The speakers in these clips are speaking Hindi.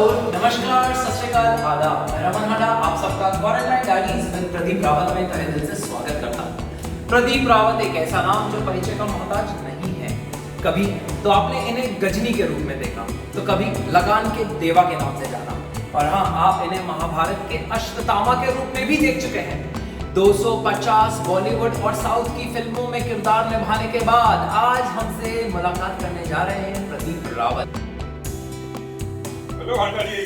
नमस्कार, सत श्री अकाल, आदाब। मैं रमन हाडा आप सबका quarantine diaries with Pradeep Rawat में तहे दिल से स्वागत करता हूं। प्रदीप रावत एक ऐसा नाम जो परिचय का मोहताज नहीं है। कभी तो आपने इन्हें गजनी के रूप में देखा, तो कभी लगान के देवा के नाम से जाना, और हाँ, आप इन्हें महाभारत के अश्वत्थामा के रूप में भी देख चुके हैं। 250 बॉलीवुड और साउथ की फिल्मों में किरदार निभाने के बाद आज हमसे मुलाकात करने जा रहे हैं प्रदीप रावत। हेलो हांडा जी,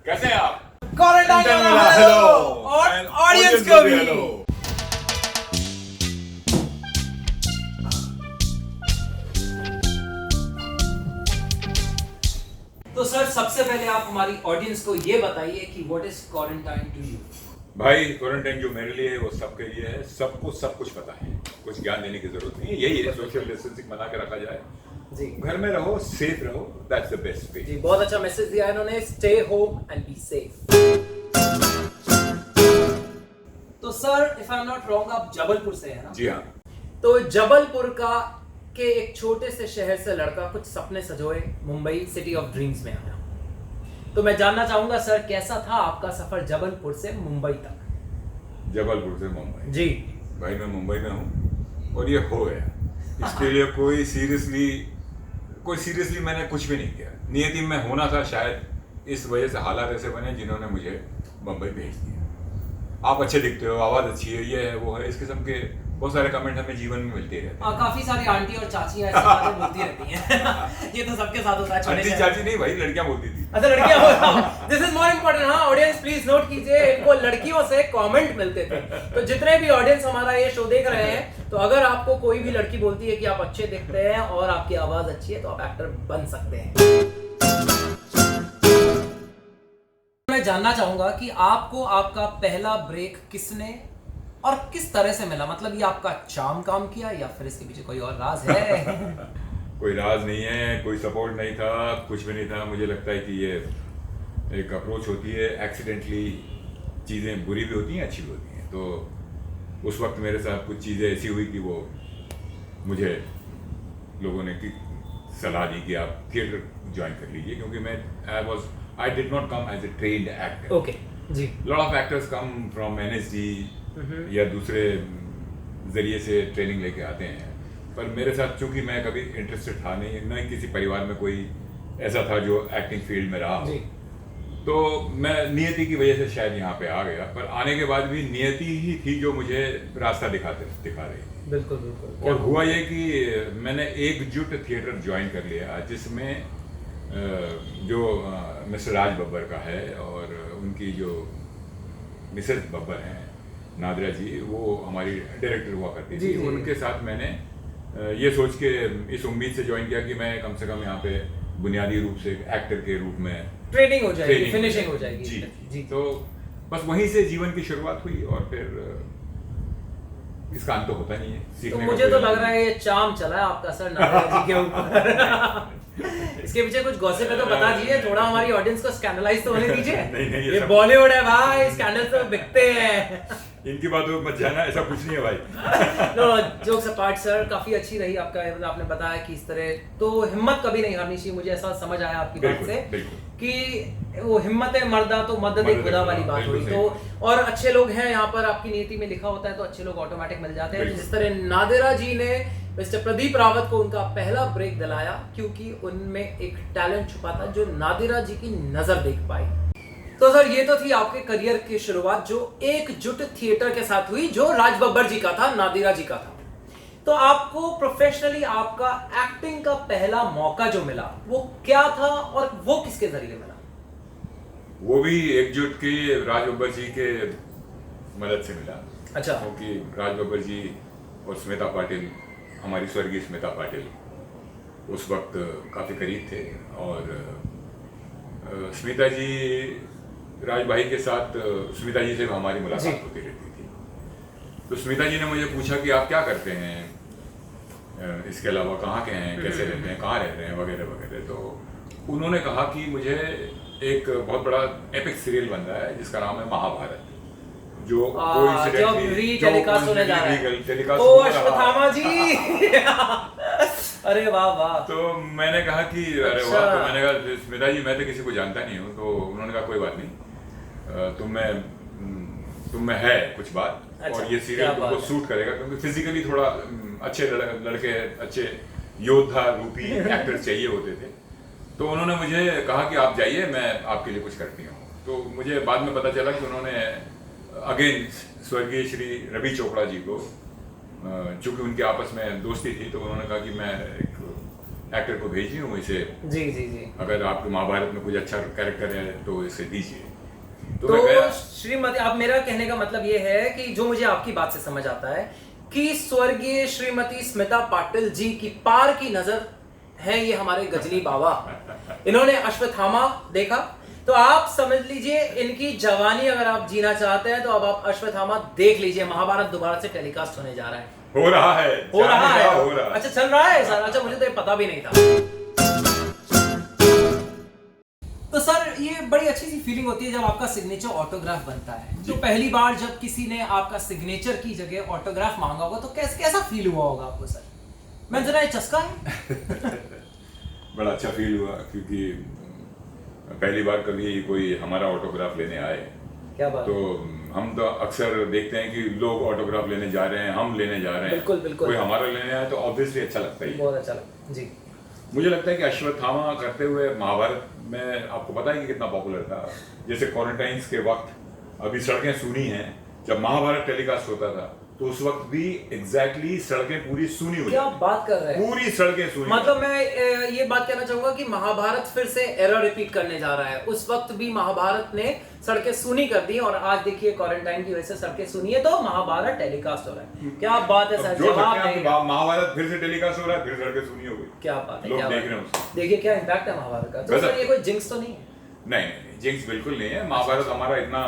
कैसे हैं आप? क्वारंटाइन हेलो और ऑडियंस को भी हेलो। तो सर, सबसे पहले आप हमारी ऑडियंस को ये बताइए कि what is quarantine to you? भाई, क्वारंटाइन जो मेरे लिए है वो सबके लिए है। सबको सब कुछ पता है, कुछ ज्ञान देने की जरूरत नहीं है। यही है, सोशल डिस्टेंसिंग बना के रखा जाए जी, घर में रहो, सेफ रहो, दैट्स द बेस्ट वे। जी, बहुत अच्छा मैसेज दिया इन्होंने, stay home and be safe. तो sir, if I am not wrong, आप जबलपुर से हैं ना? जी हाँ। तो जबलपुर का के एक छोटे से शहर से लड़का कुछ सपने सजोए मुंबई सिटी ऑफ ड्रीम्स में आया। तो मैं जानना चाहूंगा सर, कैसा था आपका सफर जबलपुर से मुंबई तक? जबलपुर से मुंबई जी भाई, मैं मुंबई में हूँ और ये हो गया। इसके लिए कोई सीरियसली मैंने कुछ भी नहीं किया। नियति में होना था, शायद इस वजह से हालात ऐसे बने जिन्होंने मुझे मुंबई भेज दिया। आप अच्छे दिखते हो, आवाज अच्छी है, ये है वो है, इस किस्म के बहुत सारे कमेंट हमें जीवन में मिलते रहते हैं। काफी सारी आंटी और चाचियां ऐसी बातें बोलती रहती हैं। ये तो सबके साथ होता है। आंटी चाची नहीं भाई, लड़कियां बोलती थी। अच्छा, लड़कियां बोलती। This is more important. हाँ, ऑडियंस प्लीज नोट कीजिए, इनको लड़कियों से कमेंट मिलते थे। तो जितने भी ऑडियंस हमारा ये शो देख रहे हैं, तो अगर आपको कोई भी लड़की बोलती है कि आप अच्छे दिखते हैं और आपकी आवाज अच्छी है, तो आप एक्टर बन सकते हैं। मैं जानना चाहूंगा कि आपको आपका पहला ब्रेक किसने और किस तरह से मिला? मतलब ये आपका चार्म काम किया या फिर इसके पीछे कोई और राज है? कोई राज नहीं है, कोई सपोर्ट नहीं था, कुछ भी नहीं था। मुझे लगता है कि ये एक अप्रोच होती है, एक्सीडेंटली चीज़ें बुरी भी होती हैं, अच्छी भी होती हैं। तो उस वक्त मेरे साथ कुछ चीज़ें ऐसी हुई कि वो मुझे लोगों ने सलाह दी कि आप थिएटर ज्वाइन कर लीजिए, क्योंकि I did not come as a trained actor. Okay जी। Lot of actors come from NSD या दूसरे जरिए से ट्रेनिंग लेके आते हैं, पर मेरे साथ चूंकि मैं कभी इंटरेस्टेड था नहीं, न किसी परिवार में कोई ऐसा था जो एक्टिंग फील्ड में रहा हो, तो मैं नियति की वजह से शायद यहाँ पे आ गया। पर आने के बाद भी नियति ही थी जो मुझे रास्ता दिखा रही थी। बिल्कुल बिल्कुल। और हुआ ये कि मैंने एकजुट थिएटर ज्वाइन कर लिया, जिसमें जो मिस्टर राज बब्बर का है और उनकी जो मिसेस बब्बर हैं, नादिरा जी, वो हमारी डायरेक्टर हुआ करती थी। उनके साथ मैंने ये सोच के, इस उम्मीद से ज्वाइन किया कि मैं कम से कम यहाँ पे बुनियादी रूप से एक्टर के रूप में ट्रेनिंग हो जाएगी, फिनिशिंग हो जाएगी। जी जी। तो बस वहीं से जीवन की शुरुआत हुई और फिर इसका अंत तो होता नहीं है। तो सीखने मुझे तो लग रहा है ये चार्म चला है आपका सर नादिरा जी के ऊपर। इसके पीछे कुछ गॉसिप है तो बता दीजिए, थोड़ा हमारी ऑडियंस को स्कैंडलाइज तो होने दीजिए। नहीं, ये बॉलीवुड है भाई, स्कैंडल तो बिकते हैं। इनकी बातों में मत जाना, ऐसा कुछ नहीं है भाई। नो, जोक्स अपार्ट सर, काफी अच्छी रही आपका, मतलब आपने बताया कि इस तरह तो हिम्मत कभी नहीं हारनी चाहिए। मुझे ऐसा समझ आया आपकी बात से कि वो हिम्मत है मर्दा तो मदद एक खुदा वाली बात हुई। तो और अच्छे लोग हैं यहाँ पर, आपकी नीति में लिखा होता है तो अच्छे लोग ऑटोमेटिक मिल जाते हैं। जिस तरह नादिरा जी ने मिस्टर प्रदीप रावत को उनका पहला ब्रेक दिलाया, क्योंकि उनमें एक टैलेंट छुपा था जो नादिरा जी की नजर देख पाई। तो सर, ये तो थी आपके करियर की शुरुआत जो एकजुट थिएटर के साथ हुई, जो राज बब्बर जी का था, नादिरा जी का था। तो आपको प्रोफेशनली आपका एक्टिंग का पहला मौका जो मिला, वो क्या था और वो किसके जरिए मिला? वो भी एकजुट की राज बब्बर जी के मदद से मिला। अच्छा। क्योंकि राज बब्बर जी और स्मिता पाटिल, हमारी स्वर्गीय स्मिता पाटिल, उस वक्त काफ़ी करीब थे। और स्मिता जी, राज भाई के साथ स्मिता जी से हमारी मुलाकात होती रहती थी। तो स्मिता जी ने मुझे पूछा कि आप क्या करते हैं, इसके अलावा कहाँ के हैं, कैसे रहते हैं, कहाँ रहते हैं, वगैरह वगैरह। तो उन्होंने कहा कि मुझे एक बहुत बड़ा एपिक सीरियल बन रहा है जिसका नाम है महाभारत, जो टेलीकास्ट होने जा रहा है। टेलीकास्ट ओ अश्वत्थामा जी। अरे वाह वाह। तो मैंने कहा कि अरे अच्छा। वाह, तो मैंने कहा स्मिता जी मैं तो किसी को जानता नहीं हूँ। तो उन्होंने कहा कोई बात नहीं, तुम में है कुछ बात। अच्छा, और ये सीरियल क्या तुमको बात है। सूट करेगा, क्योंकि फिजिकली थोड़ा अच्छे लड़के, अच्छे योद्धा रूपी एक्टर्स चाहिए होते थे। तो उन्होंने मुझे कहा कि आप जाइए, मैं आपके लिए कुछ करती हूँ। तो मुझे बाद में पता चला कि उन्होंने अगेन स्वर्गीय श्री रवि चोपड़ा जी को, चूंकि उनकी आपस में दोस्ती थी, तो उन्होंने कहा कि मैं एक एक्टर को भेजी हूँ इसे, जी जी जी। अगर आपके महाभारत में कुछ अच्छा कैरेक्टर है तो इसे दीजिए। तो मैं गया। श्रीमती, आप, मेरा कहने का मतलब ये है कि जो मुझे आपकी बात से समझ आता है कि स्वर्गीय श्रीमती स्मिता पाटिल जी की पार की नजर है ये हमारे गजनी बाबा। इन्होंने अश्वत्थामा देखा, तो आप समझ लीजिए इनकी जवानी अगर आप जीना चाहते हैं तो अब आप अश्वत्थामा देख लीजिए। महाभारत दोबारा से टेलीकास्ट होने जा रहा है। हो रहा है। अच्छा चल रहा है सर। अच्छा मुझे तो ये पता भी नहीं था। तो सर ये बड़ी अच्छी सी फीलिंग होती है जब आपका सिग्नेचर ऑटोग्राफ बनता है। तो पहली बार जब किसी ने आपका सिग्नेचर की जगह ऑटोग्राफ मांगा होगा तो कैसा फील हुआ होगा आपको सर? मैं जरा ये चस्का है। बड़ा अच्छा फील हुआ, क्योंकि पहली बार कभी कोई हमारा ऑटोग्राफ लेने आए। क्या बात। तो हम तो अक्सर देखते हैं कि लोग ऑटोग्राफ लेने जा रहे हैं, हम लेने जा रहे हैं। बिल्कुल बिल्कुल। कोई हमारा लेने आए तो ऑब्वियसली अच्छा लगता ही है। बहुत अच्छा लगा जी। मुझे लगता है कि अश्वत्थामा करते हुए महाभारत में आपको पता है कि कितना पॉपुलर था। जैसे क्वारंटाइंस के वक्त अभी सड़कें सूनी हैं, जब महाभारत टेलीकास्ट होता था तो उस वक्त भी एग्जैक्टली सड़कें पूरी सूनी हो क्या जाती। बात कर रहे हैं? पूरी सड़कें सूनी। मतलब मैं ये बात कहना चाहूंगा कि महाभारत फिर से एरर रिपीट करने जा रहा है। उस वक्त भी महाभारत ने सड़कें सूनी कर दी और आज देखिए क्वारंटाइन की वजह से सड़कें सूनी है तो महाभारत टेलीकास्ट हो रहा है। क्या बात है सर, जवाब नहीं। महाभारत फिर से टेलीकास्ट हो रहा है, फिर सड़कें सूनी हो गई। क्या बात है, लोग क्या देख बात रहे है। हैं उसको। देखिए क्या इम्पैक्ट है महाभारत का। तो सर ये कोई जिंक्स तो नहीं है? नहीं, जिंक्स बिल्कुल नहीं है। महाभारत हमारा इतना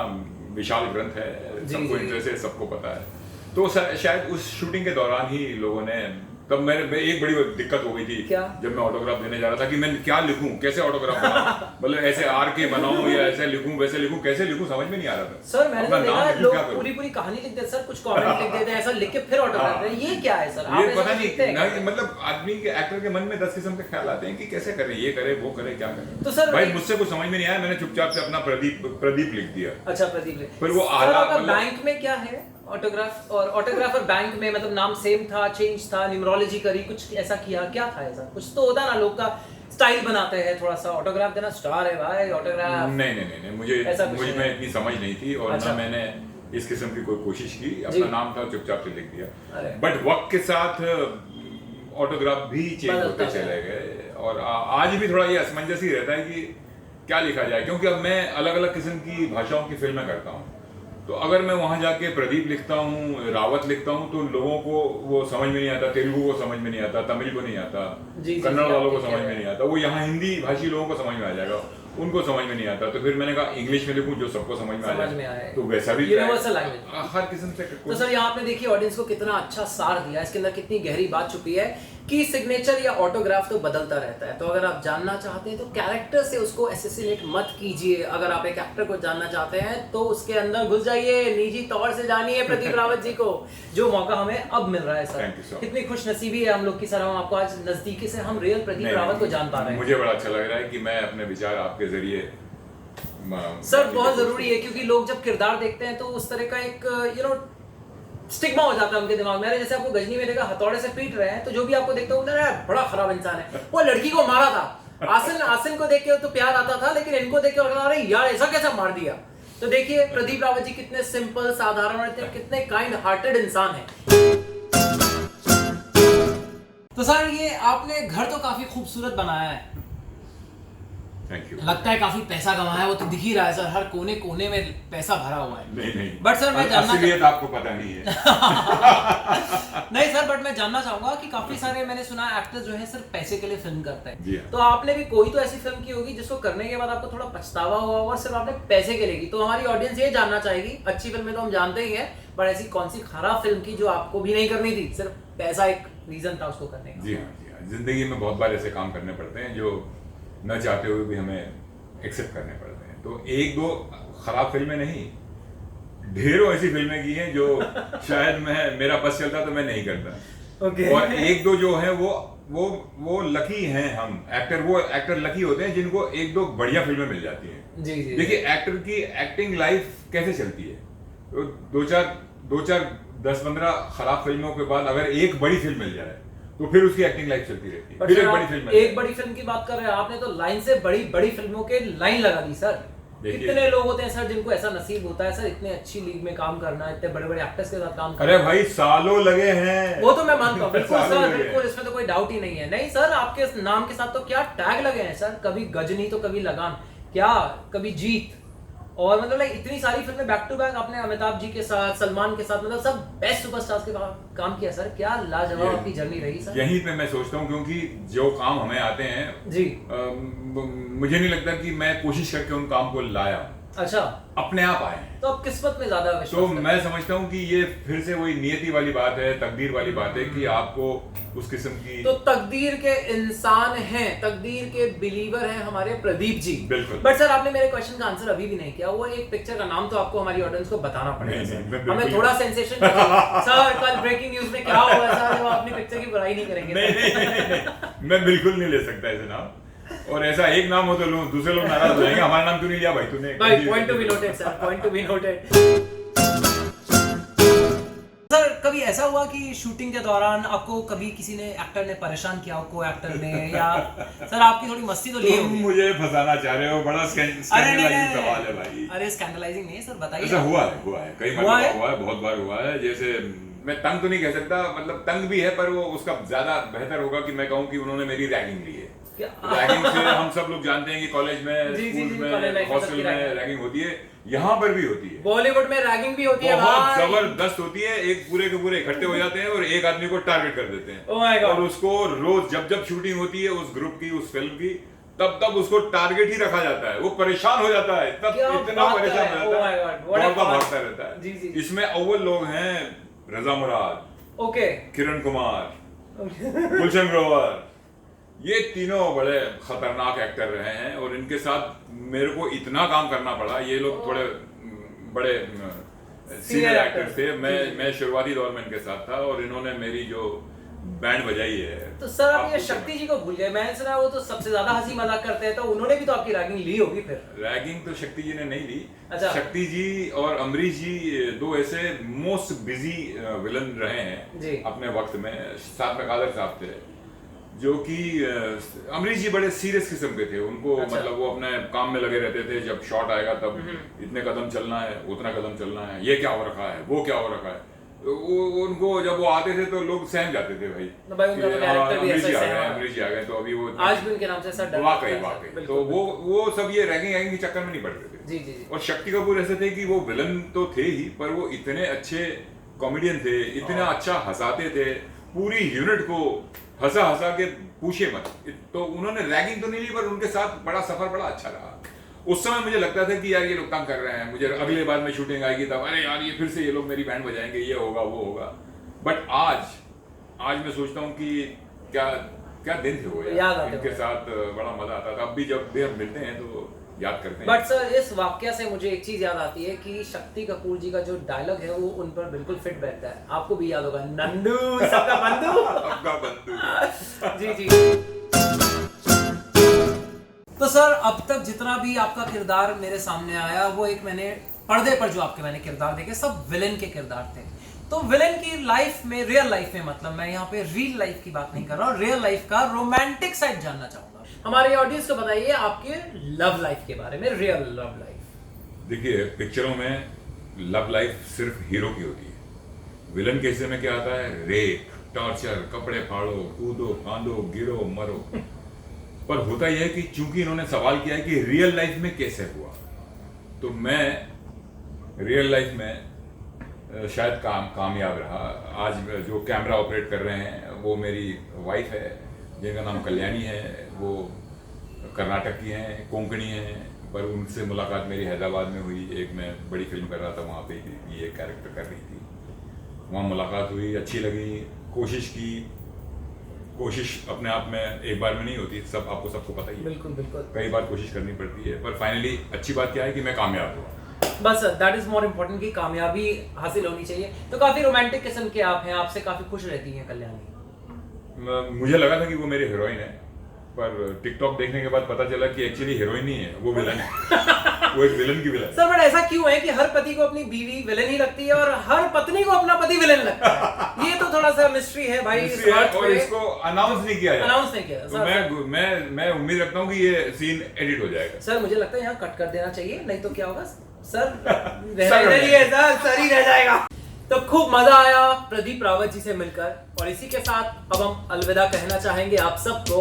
विशाल ग्रंथ है, सबको इंटरेस्ट है, सबको पता है। तो शायद उस शूटिंग के दौरान ही लोगों ने, तब मेरे एक बड़ी दिक्कत हो गई थी। क्या? जब मैं ऑटोग्राफ देने जा रहा था कि मैं क्या लिखूं, कैसे ऑटोग्राफ बनाऊं, मतलब ऐसे आर के बनाऊं या ऐसे लिखूं वैसे लिखूं, कैसे लिखूं समझ में नहीं आ रहा था। सर मैंने तो देखा लोग पूरी कहानी लिख देते सर, कुछ कमेंट लिख देते हैं, ऐसा लिख के फिर ऑटोग्राफ देते हैं। ये क्या है सर? ये पता नहीं, मतलब आदमी के एक्टर के मन में 10 किस्म के ख्याल आते हैं कि कैसे करें, ये करे वो करे, क्या करें। तो सर भाई मुझसे कुछ समझ में नहीं आया, मैंने चुपचाप से अपना प्रदीप लिख दिया। अच्छा प्रदीप लिख। फिर वो आधा बैंक में क्या है ऑटोग्राफ, और ऑटोग्राफ और बैंक में मतलब नाम सेम था, चेंज था, न्यूमरोलॉजी करी, कुछ ऐसा किया, क्या था ऐसा? कुछ तो होता ना, लोग का स्टाइल बनाते हैं थोड़ा सा। ऑटोग्राफ देना स्टार है भाई, ऑटोग्राफ। नहीं, मुझे में इतनी समझ नहीं थी और अच्छा। ना मैंने इस किस्म की कोई कोशिश की। अपना नाम था, चुपचाप से लिख दिया। बट वक्त के साथ ऑटोग्राफ भी चेंज होते चले गए और आज भी थोड़ा ये असमंजस ही रहता है कि क्या लिखा जाए, क्योंकि अब मैं अलग अलग किस्म की भाषाओं की फिल्में करता हूँ। तो अगर मैं वहां जाके प्रदीप लिखता हूँ, रावत लिखता हूँ, तो लोगों को वो समझ में नहीं आता, तेलुगु को समझ में नहीं आता, तमिल को नहीं आता, कन्नड़ वालों को समझ में नहीं आता। वो यहाँ हिंदी भाषी लोगों को समझ में आ जाएगा, उनको समझ में नहीं आता। तो फिर मैंने कहा इंग्लिश में लिखूं जो सबको समझ में आ जाए, तो वैसा भी यूनिवर्सल लैंग्वेज हर किस्म से। तो सर यहाँ आपने देखिए ऑडियंस को कितना अच्छा सार दिया, इसके अंदर कितनी गहरी बात छुपी है कि सिग्नेचर या ऑटोग्राफ तो बदलता रहता है। तो अगर आप जानना चाहते हैं तो कैरेक्टर से उसको एसोसिएट मत कीजिए। अगर आप एक एक्टर को जानना चाहते हैं तो उसके अंदर घुस जाइए, निजी तौर से जानिए प्रदीप रावत जी को, जो मौका हमें अब मिल रहा है सर। कितनी खुश नसीबी है हम लोग की सर, हम आपको आज नजदीकी से हम रियल प्रदीप रावत को जान पा रहे हैं। मुझे बड़ा अच्छा लग रहा है कि मैं अपने विचार आपके जरिए सर बहुत जरूरी है, क्योंकि लोग जब किरदार देखते हैं तो उस तरह का एक स्टिग्मा हो जाता है उनके दिमाग में। जैसे आपको गजनी में देखा हथौड़े से पीट रहे हैं तो जो भी आपको देखता है बड़ा खराब इंसान है, वो लड़की को मारा था। आसिन को देख के तो प्यार आता था, लेकिन इनको देख के अरे यार ऐसा कैसा मार दिया। तो देखिए प्रदीप रावत जी कितने सिंपल, साधारण और कितने काइंड हार्टेड इंसान है। तो सर ये आपने घर तो काफी खूबसूरत बनाया है, थैंक यू। लगता है काफी पैसा कमाया है, वो तो दिख ही रहा है सर, हर कोने कोने में पैसा भरा हुआ है। नहीं बट सर मैं जानना असलियत आपको पता नहीं है। नहीं सर, बट मैं जानना चाहूंगा कि काफी सारे मैंने सुना एक्टर्स जो है सिर्फ पैसे के लिए फिल्म करते हैं। तो आपने भी कोई तो ऐसी फिल्म की होगी जिसको करने के बाद आपको थोड़ा पछतावा हुआ होगा, सिर्फ आपने पैसे के लिए की। तो हमारी ऑडियंस ये जानना चाहेगी, अच्छी फिल्में तो हम जानते ही हैं, पर ऐसी कौन सी खराब फिल्म की जो आपको भी नहीं करनी थी, सिर्फ पैसा एक रीजन था उसको करने का? जी हाँ, जिंदगी में बहुत बार ऐसे काम करने पड़ते हैं जो न चाहते हुए भी हमें एक्सेप्ट करने पड़ते हैं। तो एक दो खराब फिल्में नहीं, ढेरों ऐसी फिल्में की हैं जो शायद मेरा बस चलता तो मैं नहीं करता। Okay. और एक दो जो है वो वो लकी हैं हम एक्टर, वो एक्टर लकी होते हैं जिनको एक दो बढ़िया फिल्में मिल जाती हैं। जी जी। देखिए एक्टर की एक्टिंग लाइफ कैसे चलती है, तो दो चार 10-15 खराब फिल्मों के बाद अगर एक बड़ी फिल्म मिल जाए तो फिर उसकी एक्टिंग लाइफ चलती रहती है। फिर एक बड़ी फिल्म की बात कर रहे हैं आपने, तो लाइन से बड़ी फिल्मों के लाइन लगा दी सर। कितने लोग होते हैं सर जिनको ऐसा नसीब होता है सर इतने अच्छी लीग में काम करना, इतने बड़े बड़े एक्टर्स के साथ काम करना। अरे भाई सालों लगे हैं, वो तो मैं मानता हूँ बिल्कुल सर, बिल्कुल इसमें तो कोई डाउट ही नहीं है। नहीं सर, आपके नाम के साथ तो क्या टैग लगे हैं सर, कभी गजनी तो कभी लगान, क्या कभी जीत, और मतलब इतनी सारी फिल्में बैक टू बैक आपने अमिताभ जी के साथ, सलमान के साथ, मतलब सब बेस्ट सुपरस्टार्स के काम किया सर। क्या लाजवाब आपकी जर्नी रही सर। यहीं पे मैं सोचता हूँ क्योंकि जो काम हमें आते हैं जी, मुझे नहीं लगता कि मैं कोशिश करके उन काम को लाया, अच्छा अपने आप आए। तो अब किस्मत में ज्यादा विश्वास तो मैं समझता हूँ कि ये फिर से वही नियति वाली बात है, तकदीर वाली बात है कि आपको उस किस्म की, तो तकदीर के इंसान हैं, तकदीर के बिलीवर हैं हमारे प्रदीप जी। बिल्कुल। बट सर आपने मेरे क्वेश्चन का आंसर अभी भी नहीं किया। वो एक पिक्चर का नाम तो आपको हमारी ऑडियंस को बताना पड़ेगा, हमें थोड़ा सेंसेशन सर कल ब्रेकिंग न्यूज में क्या हुआ सर, जब अपनी पिक्चर की बुराई नहीं करेंगे। नहीं, मैं बिल्कुल नहीं ले सकता ऐसे नाम, और ऐसा एक नाम हो तो दूसरे लोग नाराज हो जाएंगे, हमारा नाम क्यों नहीं लिया भाई तूने। भाई point to be noted sir, point to be noted. Sir कभी ऐसा हुआ कि शूटिंग के दौरान आपको कभी किसी ने, एक्टर ने परेशान किया हो, को एक्टर ने, या सर आपकी थोड़ी मस्ती तो ली होगी। मुझे फंसाना चाह रहे हो, बड़ा स्कैंडलाइजिंग सवाल है भाई। अरे स्कैंडलाइजिंग नहीं है सर, बताइए। ऐसा हुआ है कई बार हुआ है, बहुत बार हुआ है। जैसे मैं तंग तो नहीं कह सकता, मतलब तंग भी है, पर वो उसका ज्यादा बेहतर होगा कि मैं कहूँ कि उन्होंने मेरी रैगिंग ली है। रैगिंग से हम सब लोग जानते हैं कि कॉलेज में, स्कूल में, हॉस्टल में रैगिंग होती है, यहाँ पर भी होती है। बॉलीवुड में रैगिंग भी होती है, बहुत जबरदस्त होती है। एक पूरे के पूरे इकट्ठे हो जाते हैं और एक आदमी को टारगेट कर देते हैं। Oh my God. और उसको रोज जब शूटिंग होती है उस ग्रुप की, उस फिल्म की, तब उसको टारगेट ही रखा जाता है। वो परेशान हो जाता है, तब इतना परेशान हो जाता है, दौड़ता भागता रहता है। इसमें अव्वल लोग हैं रजा मुराद, ओके, किरण कुमार, गुलशन ग्रोवर, ये तीनों बड़े खतरनाक एक्टर रहे हैं और इनके साथ मेरे को इतना काम करना पड़ा। ये लोग थोड़े बड़े सीनियर एक्टर्स थे, मैं शुरुआती दौर में इनके साथ था और इन्होंने मेरी जो बैंड बजाई है। तो सर आप ये शक्ति जी को भूल गए, मैंने सुना वो तो सबसे ज्यादा हंसी मजाक करते हैं, तो उन्होंने भी तो आपकी रैगिंग ली होगी फिर। रैगिंग तो शक्ति जी ने नहीं ली। अच्छा। शक्ति जी और अमरीश जी दो ऐसे मोस्ट बिजी विलन रहे हैं अपने वक्त में। साथ में कादर साहब थे जो कि अमरीश जी बड़े सीरियस किस्म के थे। उनको अच्छा। मतलब वो अपने काम में लगे रहते थे, जब शॉट आएगा तब इतने कदम चलना है, उतना कदम चलना है, ये क्या हो रखा है, वो क्या हो रखा है। वो उनको जब वो आते थे तो लोग सहम जाते थे भाई, अमरीश जी आ गए तो अभी वो आज भी उनके नाम से सर वाकई। तो वो सब ये रैगिंग के चक्कर में नहीं पड़ते थे। जी। और शक्ति कपूर ऐसे थे कि वो विलन तो थे ही, पर वो इतने अच्छे कॉमेडियन थे, इतना अच्छा हंसाते थे, पूरी यूनिट को हंसा के पूछे मत। तो उन्होंने रैगिंग तो नहीं ली, पर उनके साथ बड़ा सफर बड़ा अच्छा रहा। उस समय मुझे लगता था कि यार ये लोग तंग कर रहे हैं मुझे, अगले बार में शूटिंग आएगी तब अरे यार ये फिर से ये लोग मेरी बैंड बजाएंगे, ये होगा वो होगा। बट आज मैं सोचता हूँ कि क्या दिन थे वो यार, इनके साथ बड़ा मजा आता था। अब भी जब भी हम मिलते हैं तो याद करते हैं। बट सर इस वाक्य से मुझे एक चीज याद आती है कि शक्ति कपूर जी का जो डायलॉग है वो उन पर बिल्कुल फिट बैठता है। आपको भी याद होगा, नंदू सबका बंधु। जी। तो सर अब तक जितना भी आपका किरदार मेरे सामने आया, वो एक मैंने पर्दे पर जो आपके मैंने किरदार देखे सब विलेन के किरदार थे। तो विलेन की लाइफ में, रियल लाइफ में, मतलब मैं यहाँ पे रियल लाइफ की बात नहीं कर रहा हूँ, रियल लाइफ का रोमांटिक साइड जानना चाहूंगा। हमारे ऑडियंस को बताइए आपके लव लाइफ के बारे में, रियल लव लाइफ। देखिए पिक्चरों में लव लाइफ सिर्फ हीरो की होती है। विलन के हिस्से में क्या आता है? रेप, टॉर्चर, कपड़े फाड़ो, कूदो, फांदो, गिरो, मरो। पर होता यह है कि चूंकि इन्होंने सवाल किया है कि रियल लाइफ में कैसे हुआ, तो मैं रियल लाइफ में शायद कामयाब रहा। आज जो कैमरा ऑपरेट कर रहे हैं वो मेरी वाइफ है जिनका नाम कल्याणी है। वो कर्नाटक की हैं, कोंकणी हैं, पर उनसे मुलाकात मेरी हैदराबाद में हुई। एक मैं बड़ी फिल्म कर रहा था, वहाँ पे ये कैरेक्टर कर रही थी, वहाँ मुलाकात हुई, अच्छी लगी। कोशिश अपने आप में एक बार में नहीं होती, आपको सबको पता ही है। बिल्कुल। कई बार कोशिश करनी पड़ती है, पर फाइनली अच्छी बात क्या है कि मैं कामयाब हुआ। बस दैट इज मोर इम्पोर्टेंट कि कामयाबी हासिल होनी चाहिए। तो काफी रोमांटिक किस्म के आप हैं, आपसे काफी खुश रहती हैं कल्याणी। मुझे लगा था कि वो मेरी हीरोइन है, पर टिकटॉक देखने के बाद पता चला कि एक्चुअली हीरोइन नहीं है, वो विलन है। वो एक विलन की विलन। सर बट ऐसा क्यों है कि हर पति को अपनी बीवी विलन ही लगती है और हर पत्नी को अपना पति विलन लगता है? ये तो थोड़ा सा मिस्ट्री है भाई। और इसको अनाउंस नहीं किया जाए। अनाउंस नहीं किया। तो मैं उम्मीद रखता हूँ कि ये सीन एडिट हो जाएगा। सर मुझे लगता है यहाँ कट कर देना चाहिए, नहीं तो क्या होगा सर, सर ही रह जाएगा। तो खूब मजा आया प्रदीप रावत जी से मिलकर, और इसी के साथ अब हम अलविदा कहना चाहेंगे आप सबको,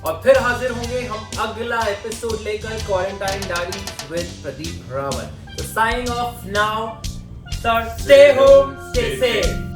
और फिर हाजिर होंगे हम अगला एपिसोड लेकर, quarantine diaries with Pradeep Rawat. तो signing off now, sir stay home, stay safe.